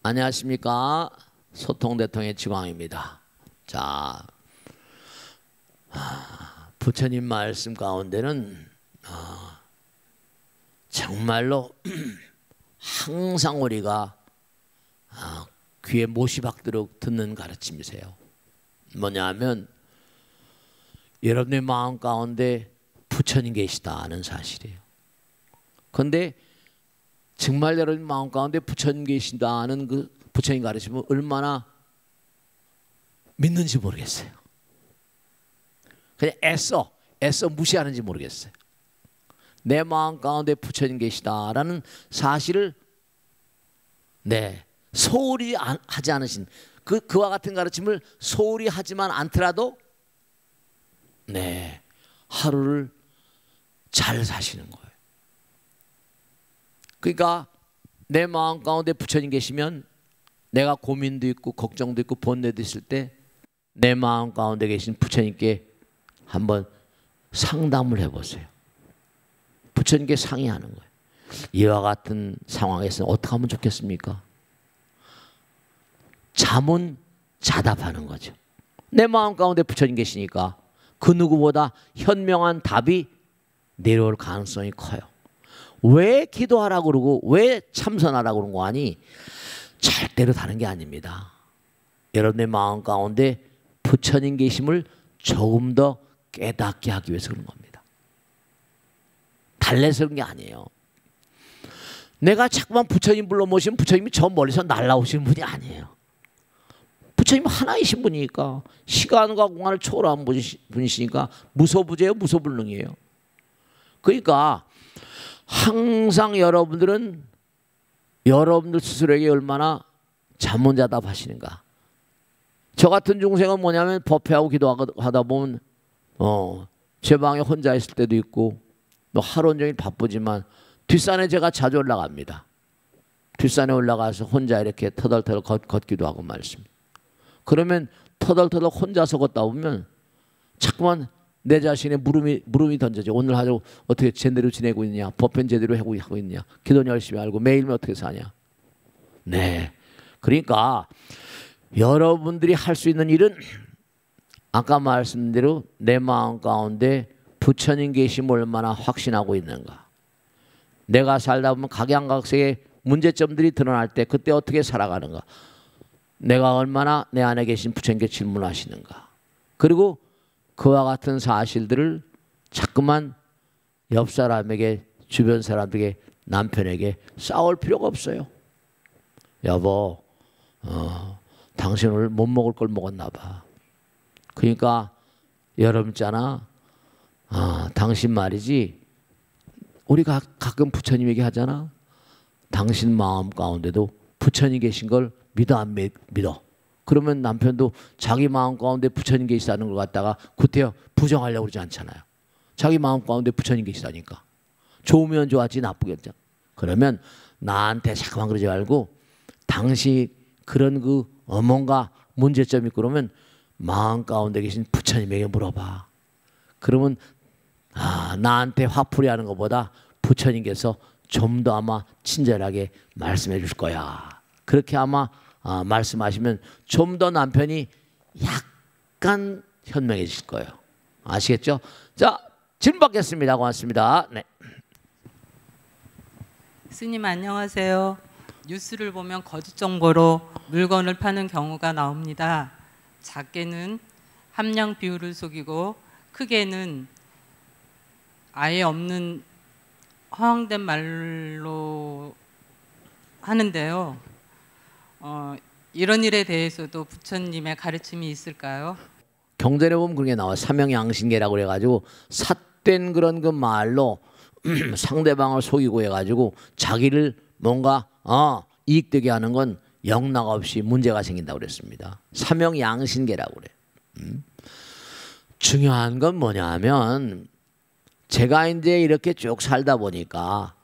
안녕하십니까. 소통대통의 지광입니다. 자, 부처님 말씀 가운데는 정말로 항상 우리가 귀에 못이 박도록 듣는 가르침이세요. 뭐냐 하면 여러분의 마음 가운데 부처님 계시다는 사실이에요. 그런데 정말 여러분 마음 가운데 부처님 계신다는 그 부처님 가르침을 얼마나 믿는지 모르겠어요. 그냥 애써 무시하는지 모르겠어요. 내 마음 가운데 부처님 계시다라는 사실을 소홀히 하지 않으신 그와 같은 가르침을 소홀히 하지만 않더라도 하루를 잘 사시는 거예요. 그러니까 내 마음 가운데 부처님 계시면 내가 고민도 있고 걱정도 있고 번뇌도 있을 때 내 마음 가운데 계신 부처님께 한번 상담을 해보세요. 부처님께 상의하는 거예요. 이와 같은 상황에서 어떻게 하면 좋겠습니까? 잠은 자답하는 거죠. 내 마음 가운데 부처님 계시니까 그 누구보다 현명한 답이 내려올 가능성이 커요. 왜 기도하라고 그러고 왜 참선하라고 그런 거 아니? 절대로 다른 게 아닙니다. 여러분의 마음 가운데 부처님 계심을 조금 더 깨닫게 하기 위해서 그런 겁니다. 달래서 그런 게 아니에요. 내가 자꾸만 부처님 불러 모시면 부처님이 저 멀리서 날아오시는 분이 아니에요. 부처님 하나이신 분이니까 시간과 공간을 초월한 분이시니까 무소부재요, 무소불능이에요. 그러니까 항상 여러분들은 여러분들 스스로에게 얼마나 자문자답하시는가. 저 같은 중생은 뭐냐면 법회하고 기도하다 보면 제 방에 혼자 있을 때도 있고 뭐 하루 온종일 바쁘지만 뒷산에 제가 자주 올라갑니다. 뒷산에 올라가서 혼자 이렇게 터덜터덜 걷기도 하고 말씀. 그러면 터덜터덜 혼자서 걷다 보면 자꾸만 내 자신의 물음이 던져져. 오늘 하루 어떻게 제대로 지내고 있냐, 법회는 제대로 하고 있냐, 기도는 열심히 하고 매일매일 어떻게 사냐. 그러니까 여러분들이 할 수 있는 일은 아까 말씀드린 대로 내 마음 가운데 부처님 계심을 얼마나 확신하고 있는가. 내가 살다 보면 각양각색의 문제점들이 드러날 때 그때 어떻게 살아가는가. 내가 얼마나 내 안에 계신 부처님께 질문하시는가. 그리고 그와 같은 사실들을 자꾸만 옆 사람에게, 주변 사람에게, 남편에게 싸울 필요가 없어요. 여보, 당신 오늘 못 먹을 걸 먹었나 봐. 그러니까 여러분 있잖아, 당신 말이지, 우리가 가끔 부처님 얘기하잖아. 당신 마음 가운데도 부처님 계신 걸 믿어 안 믿어? 그러면 남편도 자기 마음 가운데 부처님 계시다는 걸 갖다가 구태여 부정하려고 그러지 않잖아요. 자기 마음 가운데 부처님 계시다니까. 좋으면 좋았지 나쁘겠죠. 그러면 나한테 자꾸만 그러지 말고 당신 그런 뭔가 문제점이 있고 그러면 마음 가운데 계신 부처님에게 물어봐. 그러면 나한테 화풀이 하는 것보다 부처님께서 좀 더 아마 친절하게 말씀해 줄 거야. 그렇게 아마 말씀하시면 좀 더 남편이 약간 현명해질 거예요. 아시겠죠? 자, 질문 받겠습니다. 고맙습니다. 네. 스님 안녕하세요. 뉴스를 보면 거짓 정보로 물건을 파는 경우가 나옵니다. 작게는 함량 비율을 속이고 크게는 아예 없는 허황된 말로 하는데요. 이런 일에 대해서도 부처님의 가르침이 있을까요? 경전에 보면 그런 게 나와요. 삼명양신계라고 그래가지고 삿된 그런 그 말로 상대방을 속이고 해가지고 자기를 뭔가 이익되게 하는 건 영락없이 문제가 생긴다고 그랬습니다. 삼명양신계라고 그래. 중요한 건 뭐냐 하면 제가 이제 이렇게 쭉 살다 보니까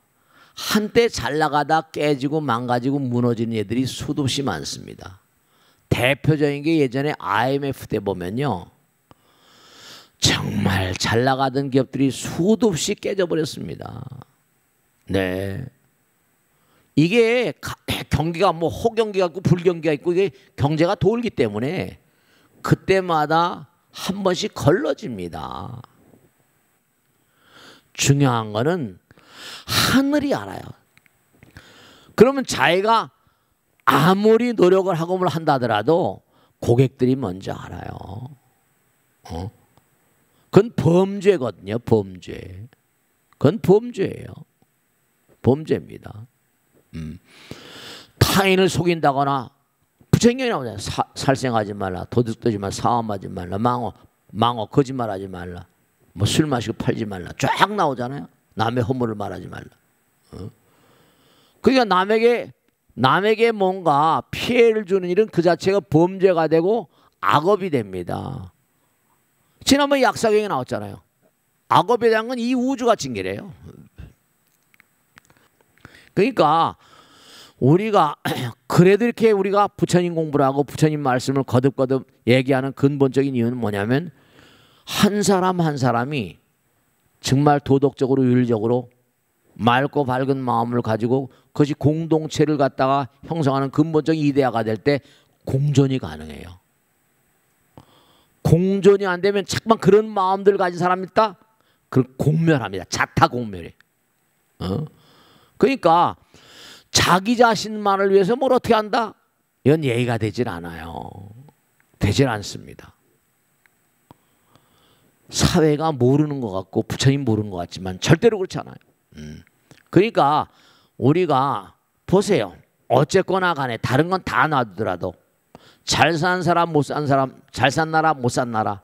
한때 잘 나가다 깨지고 망가지고 무너지는 애들이 수도 없이 많습니다. 대표적인 게 예전에 IMF 때 보면요. 정말 잘 나가던 기업들이 수도 없이 깨져버렸습니다. 이게 경기가 뭐 호경기가 있고 불경기가 있고 이게 경제가 돌기 때문에 그때마다 한 번씩 걸러집니다. 중요한 거는 하늘이 알아요. 그러면 자기가 아무리 노력을 하고 뭘 한다 하더라도 고객들이 먼저 알아요. 그건 범죄거든요. 범죄. 그건 범죄예요. 범죄입니다. 타인을 속인다거나 부정경이 나오잖아요. 살생하지 말라, 도둑되지 말라, 사함하지 말라, 망어 거짓말하지 말라, 뭐 술 마시고 팔지 말라, 쫙 나오잖아요. 남의 허물을 말하지 말라. 그러니까 남에게 뭔가 피해를 주는 일은 그 자체가 범죄가 되고 악업이 됩니다. 지난번에 약사경에 나왔잖아요. 악업에 대한 건 이 우주가 징계래요. 그러니까 우리가 그래도 이렇게 우리가 부처님 공부를 하고 부처님 말씀을 거듭거듭 얘기하는 근본적인 이유는 뭐냐면 한 사람 한 사람이 정말 도덕적으로 윤리적으로 맑고 밝은 마음을 가지고 그것이 공동체를 갖다가 형성하는 근본적인 이데아가 될 때 공존이 가능해요. 공존이 안 되면 자꾸만 그런 마음들을 가진 사람이 있다? 그걸 공멸합니다. 자타 공멸이. 그러니까 자기 자신만을 위해서 뭘 어떻게 한다? 이건 예의가 되질 않아요. 되질 않습니다. 사회가 모르는 것 같고 부처님 모르는 것 같지만 절대로 그렇지 않아요. 그러니까 우리가 보세요. 어쨌거나 간에 다른 건 다 놔두더라도 잘 산 사람 못 산 사람, 잘 산 나라 못 산 나라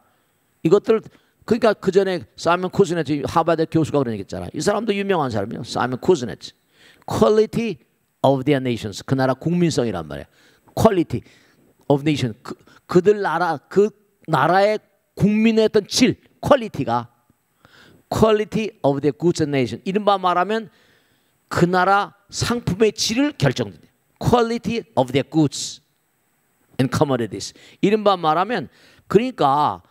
이것들 그러니까 그 전에 사이먼 쿠즈네츠 하버드 교수가 그런 얘기했잖아. 이 사람도 유명한 사람이에요. 사이먼 쿠즈네츠. Quality of their nations. 그 나라 국민성이란 말이에요. Quality of nation. 그들 나라 그 나라의 국민의 어떤 질, 퀄리티가 Quality of their goods and nation. 이른바 말하면 그 나라 상품의 질을 결정해요. Quality of their goods and commodities. 이른바 말하면 그러니까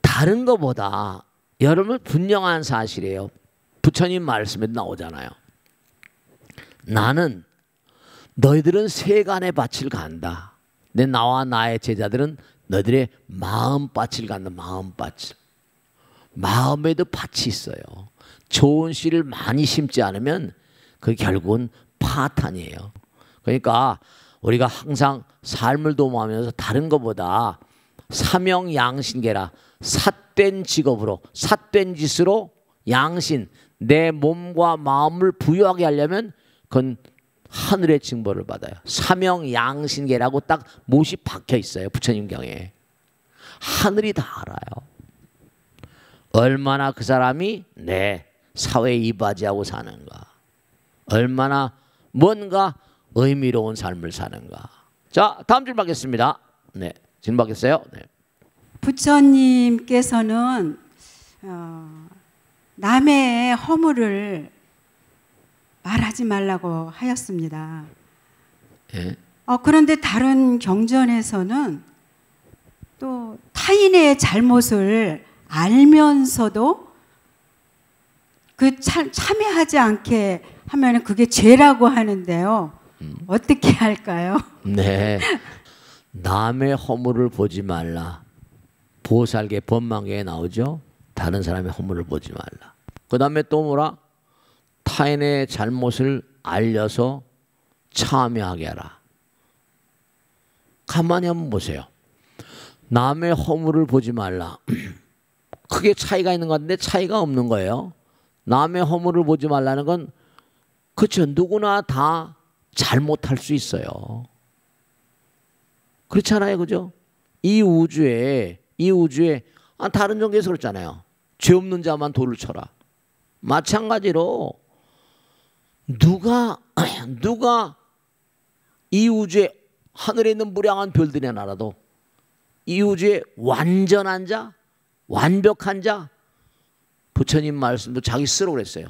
다른 것보다 여러분 분명한 사실이에요. 부처님 말씀에 나오잖아요. 나는 너희들은 세간의 밭을 간다. 근데 나와 나의 제자들은 너희들의 마음밭을 간다. 마음밭을. 마음에도 밭이 있어요. 좋은 씨를 많이 심지 않으면 그게 결국은 파탄이에요. 그러니까 우리가 항상 삶을 도모하면서 다른 것보다 사명양신계라 삿된 직업으로 삿된 짓으로 양신 내 몸과 마음을 부유하게 하려면 그건 하늘의 징벌을 받아요. 사명양신계라고 딱 못이 박혀 있어요. 부처님경에. 하늘이 다 알아요. 얼마나 그 사람이 내 사회에 이바지하고 사는가. 얼마나 뭔가 의미로운 삶을 사는가. 자, 다음 질문 받겠습니다. 네, 질문 받겠어요. 네. 부처님께서는 남의 허물을 말하지 말라고 하였습니다. 예? 그런데 다른 경전에서는 또 타인의 잘못을 알면서도 그 참여하지 않게 하면 그게 죄라고 하는데요. 어떻게 할까요? 네, 남의 허물을 보지 말라. 보살계 법망계에 나오죠. 다른 사람의 허물을 보지 말라. 그 다음에 또 뭐라? 타인의 잘못을 알려서 참여하게 하라. 가만히 한번 보세요. 남의 허물을 보지 말라. 크게 차이가 있는 것 같은데 차이가 없는 거예요. 남의 허물을 보지 말라는 건 그렇죠. 누구나 다 잘못할 수 있어요. 그렇잖아요. 그죠? 이 우주에 다른 종교에서 그렇잖아요. 죄 없는 자만 돌을 쳐라. 마찬가지로 누가 이 우주에 하늘에 있는 무량한 별들의 나라도 이 우주에 완전한 자, 완벽한 자, 부처님 말씀도 자기 스스로 그랬어요.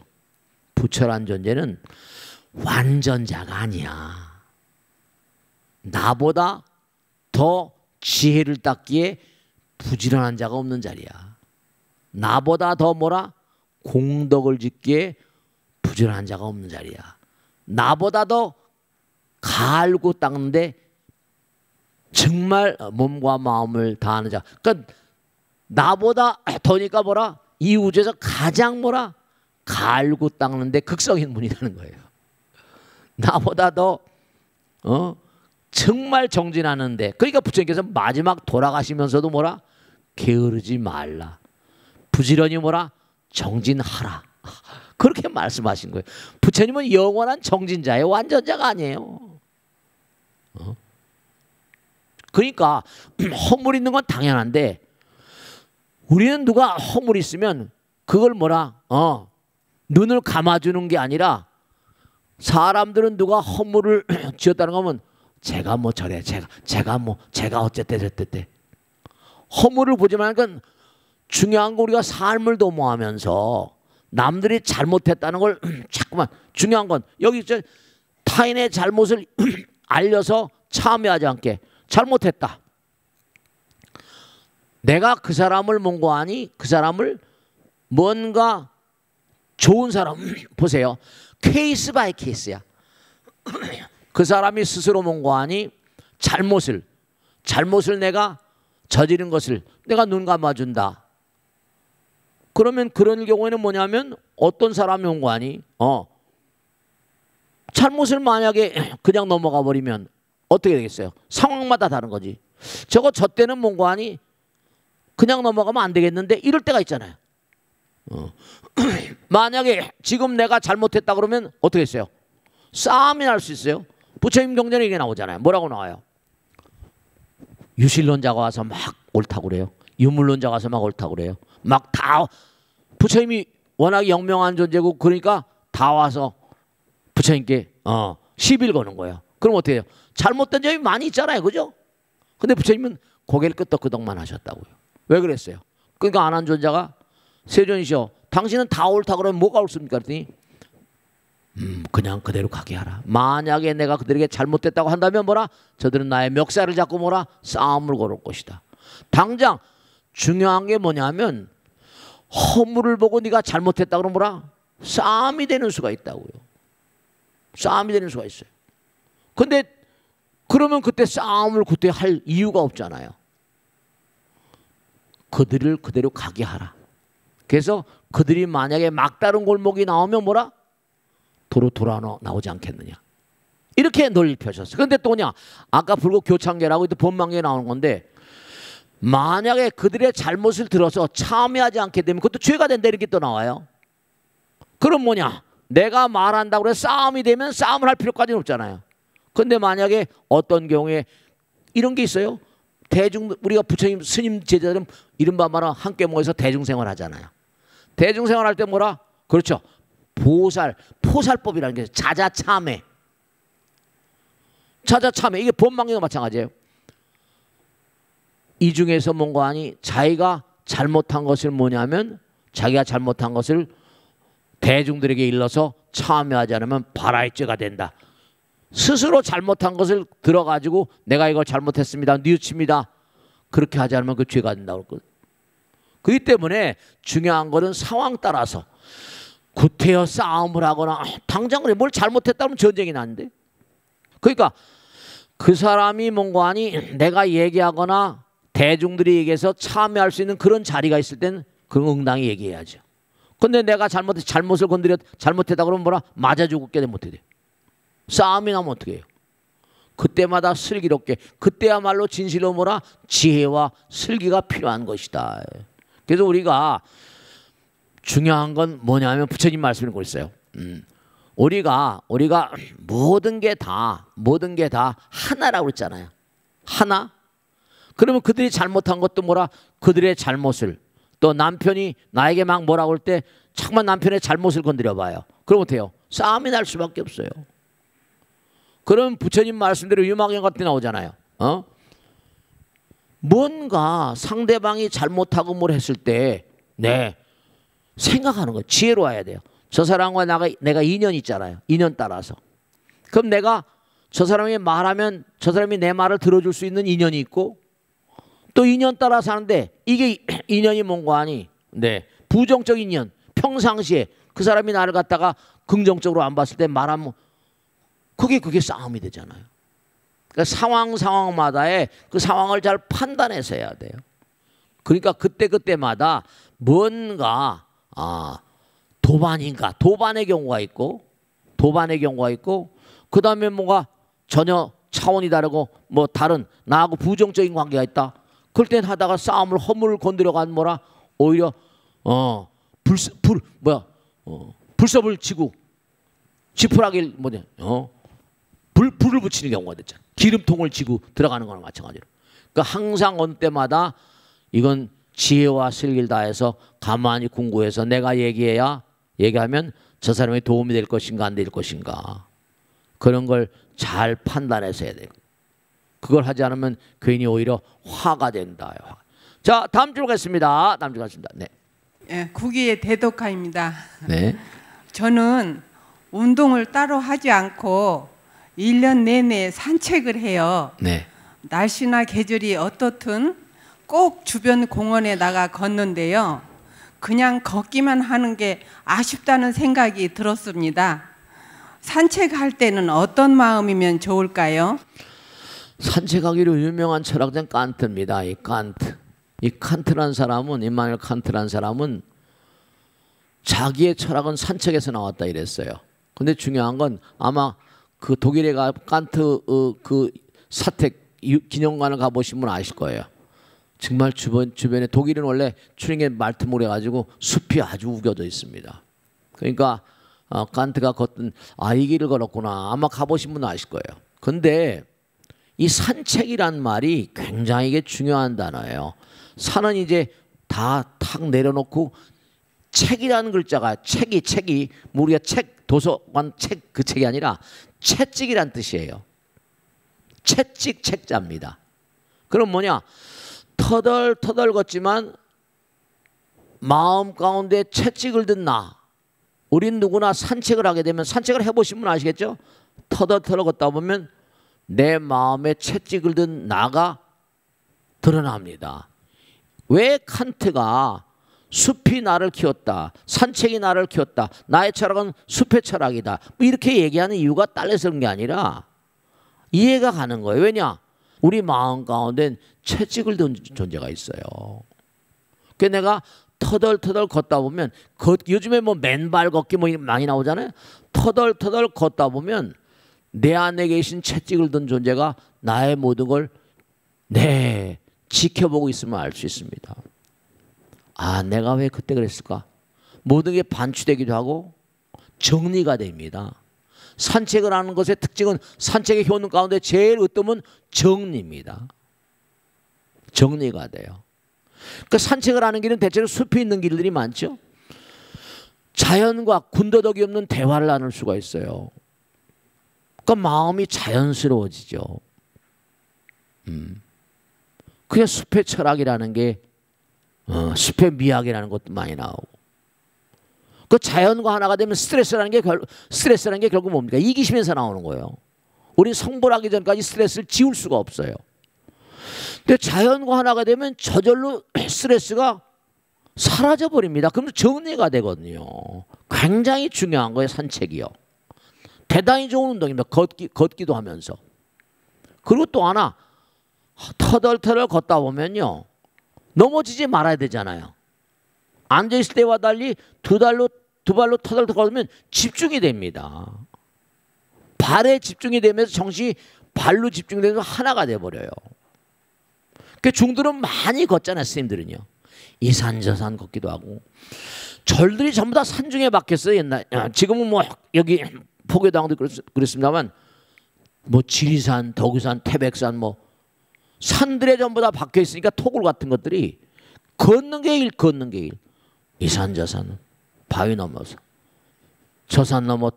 부처란 존재는 완전자가 아니야. 나보다 더 지혜를 닦기에 부지런한 자가 없는 자리야. 나보다 더 뭐라? 공덕을 짓기에 부지런한 자가 없는 자리야. 나보다 더 갈고 닦는데 정말 몸과 마음을 다하는 자. 그러니까 나보다 더니까 뭐라? 이 우주에서 가장 뭐라? 갈고 닦는데 극성인 분이라는 거예요. 나보다 더 정말 정진하는데, 그러니까 부처님께서 마지막 돌아가시면서도 뭐라? 게으르지 말라. 부지런히 뭐라? 정진하라. 그렇게 말씀하신 거예요. 부처님은 영원한 정진자예요. 완전자가 아니에요. 그러니까 허물 있는 건 당연한데 우리는 누가 허물 있으면 그걸 뭐라? 눈을 감아주는 게 아니라, 사람들은 누가 허물을 지었다는 거면 제가 뭐 저래, 제가 어쨌대 저쨌대. 허물을 보지 말고, 중요한 거 우리가 삶을 도모하면서 남들이 잘못했다는 걸 자꾸만, 중요한 건 여기 타인의 잘못을 알려서 참여하지 않게. 잘못했다. 내가 그 사람을 mon고하니 그 사람을 뭔가 좋은 사람 보세요. 케이스 바이 케이스야. 그 사람이 스스로 mon고하니 잘못을 내가 저지른 것을 내가 눈 감아준다. 그러면 그런 경우에는 뭐냐면 어떤 사람이 mon고하니 잘못을 만약에 그냥 넘어가 버리면 어떻게 되겠어요? 상황마다 다른 거지. 저 때는 mon고하니 그냥 넘어가면 안 되겠는데 이럴 때가 있잖아요. 만약에 지금 내가 잘못했다 그러면 어떻게 했어요? 싸움이 날 수 있어요. 부처님 경전에 이게 나오잖아요. 뭐라고 나와요? 유실론자가 와서 막 옳다고 그래요. 유물론자가 와서 막 옳다고 그래요. 막 다 부처님이 워낙 영명한 존재고 그러니까 다 와서 부처님께 시비를 거는 거예요. 그럼 어떻게 해요? 잘못된 점이 많이 있잖아요. 그죠? 근데 부처님은 고개를 끄덕끄덕만 하셨다고요. 왜 그랬어요? 그러니까 안한존자가 세존이시여, 당신은 다 옳다 그러면 뭐가 옳습니까? 그랬더니 그냥 그대로 가게 하라. 만약에 내가 그들에게 잘못됐다고 한다면 뭐라? 저들은 나의 멱살을 잡고 뭐라? 싸움을 걸을 것이다. 당장 중요한 게 뭐냐면 허물을 보고 네가 잘못했다 그러면 뭐라? 싸움이 되는 수가 있다고요. 싸움이 되는 수가 있어요. 근데 그러면 그때 싸움을 그때 할 이유가 없잖아요. 그들을 그대로 가게 하라. 그래서 그들이 만약에 막다른 골목이 나오면 뭐라? 도로 돌아 나오지 않겠느냐. 이렇게 논리 펴셨어요. 그런데 또 뭐냐? 아까 불국 교창계라고 또 법망계에 나오는 건데, 만약에 그들의 잘못을 들어서 참여하지 않게 되면 그것도 죄가 된다 이렇게 또 나와요. 그럼 뭐냐? 내가 말한다고 해서 싸움이 되면 싸움을 할 필요까지는 없잖아요. 근데 만약에 어떤 경우에 이런 게 있어요. 우리가 부처님 스님 제자들은 이른바 말하 함께 모여서 대중생활 하잖아요. 대중생활 할 때 뭐라? 그렇죠. 포살법이라는 게 있어요. 자자참회. 이게 법망계도 마찬가지예요. 이 중에서 뭔가 하니 자기가 잘못한 것을 뭐냐면 자기가 잘못한 것을 대중들에게 일러서 참여하지 않으면 발화죄가 된다. 스스로 잘못한 것을 들어가지고 내가 이걸 잘못했습니다. 뉘우칩니다. 그렇게 하지 않으면 그 죄가 된다고 그랬거든. 그렇기 때문에 중요한 것은 상황 따라서 구태여 싸움을 하거나 당장 그래 뭘 잘못했다면 전쟁이 나는데. 그러니까 그 사람이 뭔가 하니 내가 얘기하거나 대중들이 얘기해서 참여할 수 있는 그런 자리가 있을 때는 그런 응당히 얘기해야죠. 근데 내가 잘못을 건드려 잘못했다 그러면 뭐라? 맞아 죽게 되면 어떻게 돼? 싸움이 나면 어떻게 해요? 그때마다 슬기롭게, 그때야말로 진실로 뭐라? 지혜와 슬기가 필요한 것이다. 그래서 우리가 중요한 건 뭐냐면 부처님 말씀을 읽고 있어요. 우리가 모든 게 다 하나라고 그랬잖아요. 하나? 그러면 그들이 잘못한 것도 뭐라? 그들의 잘못을, 또 남편이 나에게 막 뭐라고 할 때 자꾸만 남편의 잘못을 건드려 봐요. 그럼 어때요? 싸움이 날 수밖에 없어요. 그럼 부처님 말씀대로 유망경 같은 데 나오잖아요. 뭔가 상대방이 잘못하고 뭘 했을 때 생각하는 거 지혜로워야 돼요. 저 사람과 내가 인연이 있잖아요. 인연 따라서. 그럼 내가 저 사람이 말하면 저 사람이 내 말을 들어줄 수 있는 인연이 있고, 또 인연 따라서 하는데 이게 인연이 뭔가 하니 부정적 인연, 평상시에 그 사람이 나를 갖다가 긍정적으로 안 봤을 때 말하면 그게 싸움이 되잖아요. 그러니까 상황마다의 그 상황을 잘 판단해서 해야 돼요. 그러니까 그때마다 뭔가 도반의 경우가 있고 그 다음에 뭐가 전혀 차원이 다르고 뭐 다른 나하고 부정적인 관계가 있다. 그럴 땐 하다가 싸움을 허물을 건드려간 뭐라 오히려 불섭을 지고 지푸라기를 불을 붙이는 경우가 됐잖아. 기름통을 지고 들어가는 거랑 마찬가지로. 그러니까 항상 어느 때마다 이건 지혜와 슬기를 다해서 가만히 궁구해서 내가 얘기하면 저 사람이 도움이 될 것인가 안 될 것인가 그런 걸 잘 판단해서 해야 돼요. 그걸 하지 않으면 괜히 오히려 화가 된다. 자, 다음 줄 가겠습니다. 네. 예, 국위의 대덕화입니다. 네. 저는 운동을 따로 하지 않고 1년 내내 산책을 해요. 네. 날씨나 계절이 어떻든 꼭 주변 공원에 나가 걷는데요. 그냥 걷기만 하는 게 아쉽다는 생각이 들었습니다. 산책할 때는 어떤 마음이면 좋을까요? 산책하기로 유명한 철학자는 칸트입니다. 이 칸트라는 사람은 임마누엘 칸트라는 사람은 자기의 철학은 산책에서 나왔다 이랬어요. 근데 중요한 건 아마 그 독일에 가 칸트 그 사택 기념관을 가보시면 아실 거예요. 정말 주변에 독일은 원래 튜링겐 말트몰에 가지고 숲이 아주 우겨져 있습니다. 그러니까 칸트가 걷던 이 길을 걸었구나 아마 가보신 분은 아실 거예요. 근데 이 산책이란 말이 굉장히 이게 중요한 단어예요. 산은 이제 다 탁 내려놓고 책이라는 글자가 책이 우리가 책 도서관 책 그 책이 아니라 채찍이란 뜻이에요. 채찍 책자입니다. 그럼 뭐냐? 터덜터덜 걷지만 마음 가운데 채찍을 든 나. 우린 누구나 산책을 하게 되면 산책을 해보신 분 아시겠죠? 터덜터덜 걷다 보면 내 마음에 채찍을 든 나가 드러납니다. 왜 칸트가 숲이 나를 키웠다, 산책이 나를 키웠다, 나의 철학은 숲의 철학이다 이렇게 얘기하는 이유가 딸려서 그런 게 아니라 이해가 가는 거예요. 왜냐? 우리 마음 가운데는 채찍을 든 존재가 있어요. 그래서 내가 터덜터덜 걷다 보면 요즘에 뭐 맨발 걷기 뭐 많이 나오잖아요. 터덜터덜 걷다 보면 내 안에 계신 채찍을 든 존재가 나의 모든 걸 지켜보고 있으면 알 수 있습니다. 내가 왜 그때 그랬을까? 모든 게 반추되기도 하고 정리가 됩니다. 산책을 하는 것의 특징은 산책의 효능 가운데 제일 으뜸은 정리입니다. 정리가 돼요. 그러니까 산책을 하는 길은 대체로 숲이 있는 길들이 많죠. 자연과 군더더기 없는 대화를 나눌 수가 있어요. 그러니까 마음이 자연스러워지죠. 그게 숲의 철학이라는 게 숲의 미학이라는 것도 많이 나오고 그 자연과 하나가 되면 스트레스라는 게 결국 뭡니까? 이기심에서 나오는 거예요. 우리 성불하기 전까지 스트레스를 지울 수가 없어요. 근데 자연과 하나가 되면 저절로 스트레스가 사라져 버립니다. 그럼 정리가 되거든요. 굉장히 중요한 거예요. 산책이요. 대단히 좋은 운동입니다. 걷기도 하면서. 그리고 또 하나 터덜터덜 걷다 보면요 넘어지지 말아야 되잖아요. 앉아있을 때와 달리 두 발로 터덜터덜 걸으면 집중이 됩니다. 발에 집중이 되면서 정신이 발로 집중이 되면서 하나가 돼버려요. 그 중들은 많이 걷잖아요. 스님들은요. 이 산 저 산 걷기도 하고 절들이 전부 다 산중에 박혔어요. 옛날 지금은 뭐 여기 포교당도 그렇습니다만 뭐 지리산, 덕유산, 태백산 뭐 산들에 전부 다 박혀 있으니까 토굴 같은 것들이 걷는 게 일. 이 산 저 산 바위 넘어서 저 산 넘어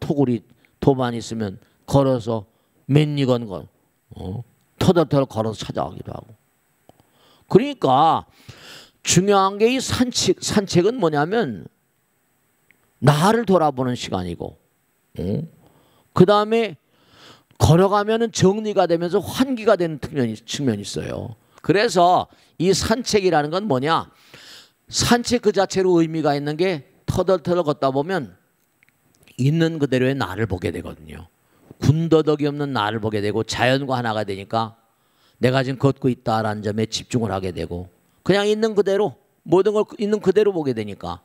도반 있으면 걸어서 맨니건 걸 터덜터덜 걸어서 찾아가기도 하고. 그러니까 중요한 게 이 산책은 뭐냐면 나를 돌아보는 시간이고 그 다음에 걸어가면은 정리가 되면서 환기가 되는 측면이 있어요. 그래서 이 산책이라는 건 뭐냐? 산책 그 자체로 의미가 있는 게 터덜터덜 걷다 보면 있는 그대로의 나를 보게 되거든요. 군더더기 없는 나를 보게 되고 자연과 하나가 되니까 내가 지금 걷고 있다라는 점에 집중을 하게 되고 그냥 있는 그대로 모든 걸 있는 그대로 보게 되니까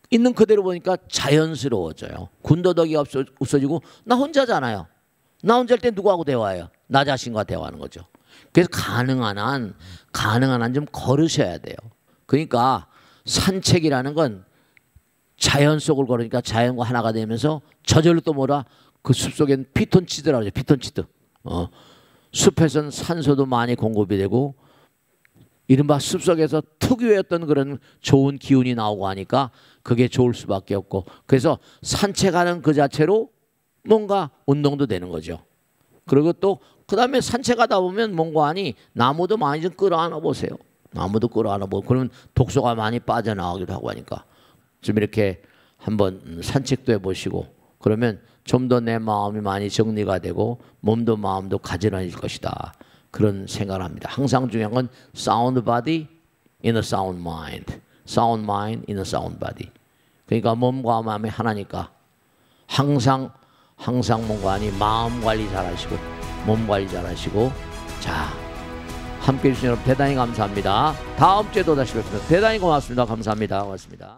있는 그대로 보니까 자연스러워져요. 군더더기가 없어지고 나 혼자잖아요. 나 혼자일 때 누구하고 대화해요? 나 자신과 대화하는 거죠. 그래서 가능한 한 좀 걸으셔야 돼요. 그러니까 산책이라는 건 자연 속을 걸으니까 자연과 하나가 되면서 저절로 또 뭐라 그 숲속엔 피톤치드라고 하죠. 피톤치드. 숲에서는 산소도 많이 공급이 되고 이른바 숲속에서 특유의 어떤 그런 좋은 기운이 나오고 하니까 그게 좋을 수밖에 없고 그래서 산책하는 그 자체로 뭔가 운동도 되는 거죠. 그리고 또 그 다음에 산책하다 보면 뭔가 하니 나무도 많이 좀 끌어안아 보세요. 나무도 끌어안아 보고 그러면 독소가 많이 빠져나오기도 하고 하니까 좀 이렇게 한번 산책도 해보시고 그러면 좀 더 내 마음이 많이 정리가 되고 몸도 마음도 가지런해질 것이다. 그런 생각을 합니다. 항상 중요한 건 sound body in a sound mind. sound mind in a sound body. 그러니까 몸과 마음이 하나니까 항상 몸과 아니 마음 관리 잘하시고 몸 관리 잘하시고 자 함께해 주신 여러분 대단히 감사합니다. 다음 주에도 다시 뵙겠습니다. 대단히 고맙습니다. 감사합니다. 고맙습니다.